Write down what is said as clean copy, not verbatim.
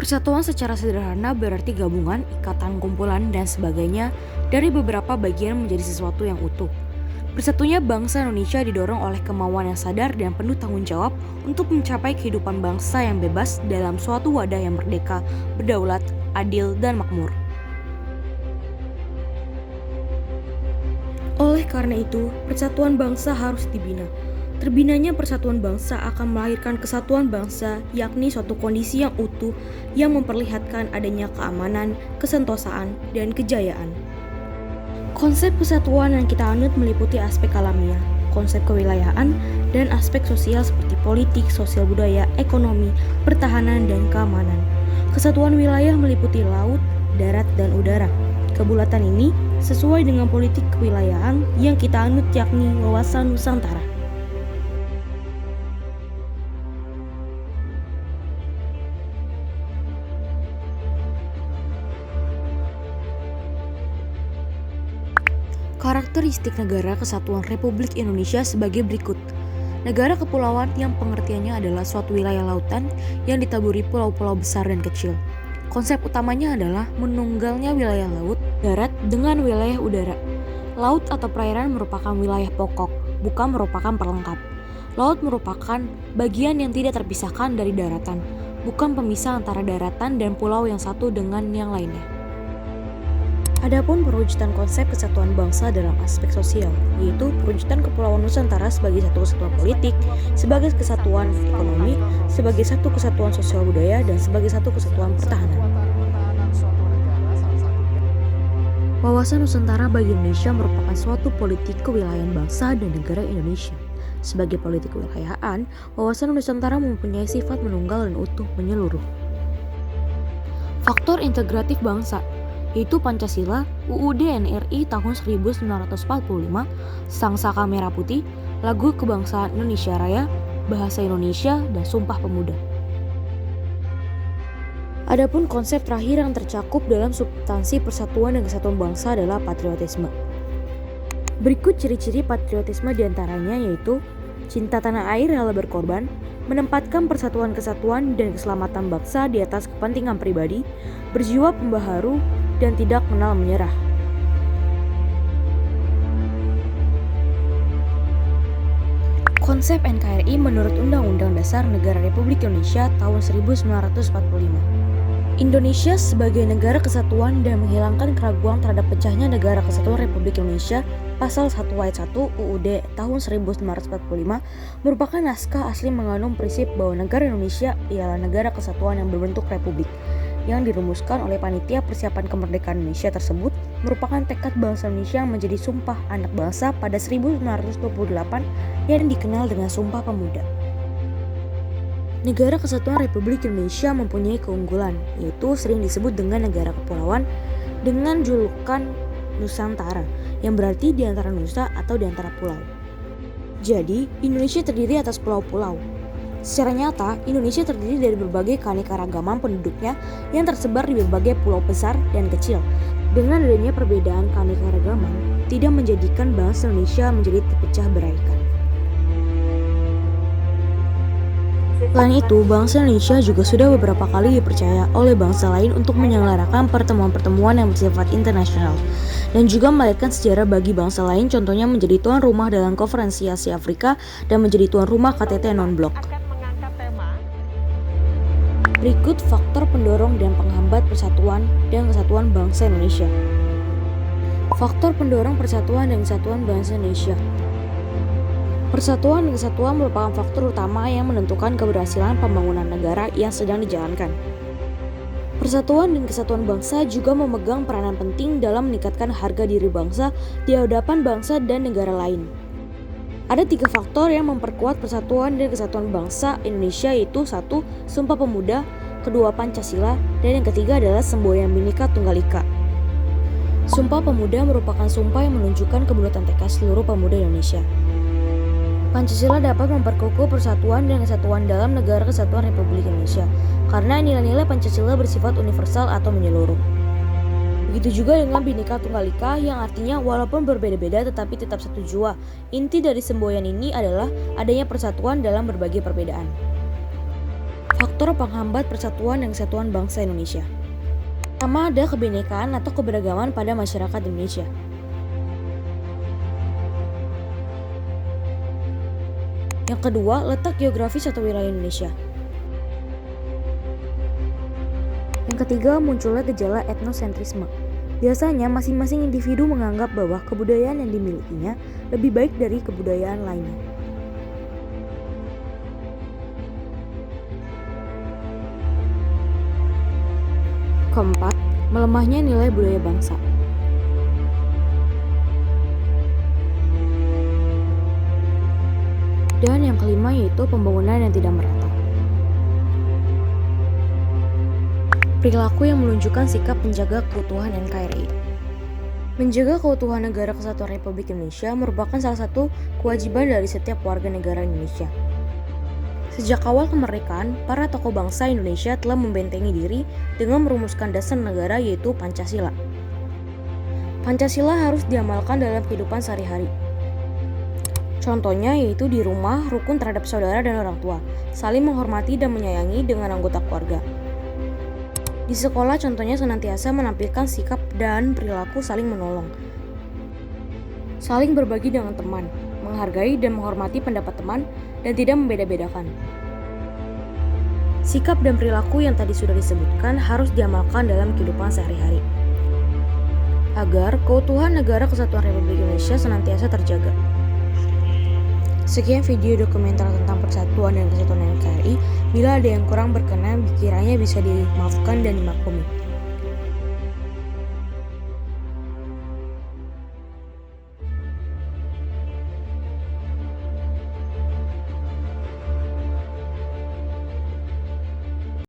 Persatuan secara sederhana berarti gabungan, ikatan, kumpulan, dan sebagainya dari beberapa bagian menjadi sesuatu yang utuh. Bersatunya bangsa Indonesia didorong oleh kemauan yang sadar dan penuh tanggung jawab untuk mencapai kehidupan bangsa yang bebas dalam suatu wadah yang merdeka, berdaulat, adil, dan makmur. Oleh karena itu, persatuan bangsa harus dibina. Terbinanya persatuan bangsa akan melahirkan kesatuan bangsa, yakni suatu kondisi yang utuh yang memperlihatkan adanya keamanan, kesentosaan, dan kejayaan. Konsep kesatuan yang kita anut meliputi aspek alamiah, konsep kewilayahan, dan aspek sosial seperti politik, sosial budaya, ekonomi, pertahanan, dan keamanan. Kesatuan wilayah meliputi laut, darat, dan udara. Kebulatan ini sesuai dengan politik kewilayahan yang kita anut yakni wawasan Nusantara. Karakteristik Negara Kesatuan Republik Indonesia sebagai berikut. Negara kepulauan yang pengertiannya adalah suatu wilayah lautan yang ditaburi pulau-pulau besar dan kecil. Konsep utamanya adalah menunggalnya wilayah laut, darat dengan wilayah udara. Laut atau perairan merupakan wilayah pokok, bukan merupakan perlengkap. Laut merupakan bagian yang tidak terpisahkan dari daratan, bukan pemisah antara daratan dan pulau yang satu dengan yang lainnya. Adapun perwujudan konsep kesatuan bangsa dalam aspek sosial, yaitu perwujudan Kepulauan Nusantara sebagai satu kesatuan politik, sebagai kesatuan ekonomi, sebagai satu kesatuan sosial budaya, dan sebagai satu kesatuan pertahanan. Wawasan Nusantara bagi Indonesia merupakan suatu politik kewilayahan bangsa dan negara Indonesia. Sebagai politik kewilayahan, wawasan Nusantara mempunyai sifat menunggal dan utuh menyeluruh. Faktor integratif bangsa yaitu Pancasila, UUD NRI tahun 1945, Sang Saka Merah Putih, Lagu Kebangsaan Indonesia Raya, Bahasa Indonesia, dan Sumpah Pemuda. Adapun konsep terakhir yang tercakup dalam substansi persatuan dan kesatuan bangsa adalah patriotisme. Berikut ciri-ciri patriotisme diantaranya yaitu cinta tanah air rela berkorban, menempatkan persatuan kesatuan dan keselamatan bangsa di atas kepentingan pribadi, berjiwa pembaharu, dan tidak kenal menyerah. Konsep NKRI menurut Undang-Undang Dasar Negara Republik Indonesia tahun 1945. Indonesia sebagai negara kesatuan dan menghilangkan keraguan terhadap pecahnya Negara Kesatuan Republik Indonesia Pasal 1 ayat 1 UUD tahun 1945 merupakan naskah asli mengandung prinsip bahwa negara Indonesia ialah negara kesatuan yang berbentuk republik. Yang dirumuskan oleh Panitia Persiapan Kemerdekaan Indonesia tersebut merupakan tekad bangsa Indonesia menjadi Sumpah Anak Bangsa pada 1928 yang dikenal dengan Sumpah Pemuda. Negara Kesatuan Republik Indonesia mempunyai keunggulan, yaitu sering disebut dengan negara kepulauan dengan julukan Nusantara, yang berarti di antara nusa atau di antara pulau. Jadi, Indonesia terdiri atas pulau-pulau. Secara nyata, Indonesia terdiri dari berbagai keanekaragaman penduduknya yang tersebar di berbagai pulau besar dan kecil. Dengan adanya perbedaan keanekaragaman, tidak menjadikan bangsa Indonesia menjadi terpecah beraikan. Selain itu, bangsa Indonesia juga sudah beberapa kali dipercaya oleh bangsa lain untuk menyelenggarakan pertemuan-pertemuan yang bersifat internasional dan juga melahirkan sejarah bagi bangsa lain, contohnya menjadi tuan rumah dalam Konferensi Asia Afrika dan menjadi tuan rumah KTT non-blok. Berikut faktor pendorong dan penghambat persatuan dan kesatuan bangsa Indonesia. Faktor pendorong persatuan dan kesatuan bangsa Indonesia. Persatuan dan kesatuan merupakan faktor utama yang menentukan keberhasilan pembangunan negara yang sedang dijalankan. Persatuan dan kesatuan bangsa juga memegang peranan penting dalam meningkatkan harga diri bangsa di hadapan bangsa dan negara lain. Ada 3 faktor yang memperkuat persatuan dan kesatuan bangsa Indonesia yaitu 1. Sumpah Pemuda, 2. Pancasila, dan yang ketiga adalah semboyan Bhinneka Tunggal Ika. Sumpah Pemuda merupakan sumpah yang menunjukkan kebulatan tekad seluruh pemuda Indonesia. Pancasila dapat memperkukuh persatuan dan kesatuan dalam Negara Kesatuan Republik Indonesia karena nilai-nilai Pancasila bersifat universal atau menyeluruh. Begitu juga dengan Bhinneka Tunggal Ika yang artinya walaupun berbeda-beda tetapi tetap satu jua. Inti dari semboyan ini adalah adanya persatuan dalam berbagai perbedaan. Faktor penghambat persatuan dan kesatuan bangsa Indonesia. Pertama, ada kebinekaan atau keberagaman pada masyarakat Indonesia. Yang kedua, letak geografis atau wilayah Indonesia. Yang ketiga, munculnya gejala etnosentrisme. Biasanya masing-masing individu menganggap bahwa kebudayaan yang dimilikinya lebih baik dari kebudayaan lainnya. Keempat, melemahnya nilai budaya bangsa. Dan yang kelima yaitu pembangunan yang tidak merata. Perilaku yang menunjukkan sikap menjaga keutuhan NKRI. Menjaga keutuhan Negara Kesatuan Republik Indonesia merupakan salah satu kewajiban dari setiap warga negara Indonesia. Sejak awal kemerdekaan, para tokoh bangsa Indonesia telah membentengi diri dengan merumuskan dasar negara yaitu Pancasila. Pancasila harus diamalkan dalam kehidupan sehari-hari. Contohnya yaitu di rumah, rukun terhadap saudara dan orang tua, saling menghormati dan menyayangi dengan anggota keluarga. Di sekolah contohnya senantiasa menampilkan sikap dan perilaku saling menolong, saling berbagi dengan teman, menghargai dan menghormati pendapat teman, dan tidak membeda-bedakan. Sikap dan perilaku yang tadi sudah disebutkan harus diamalkan dalam kehidupan sehari-hari, agar keutuhan Negara Kesatuan Republik Indonesia senantiasa terjaga. Sekian video dokumenter tentang persatuan dan kesatuan NKRI. Bila ada yang kurang berkenan, kiranya bisa dimaafkan dan dimaklumi.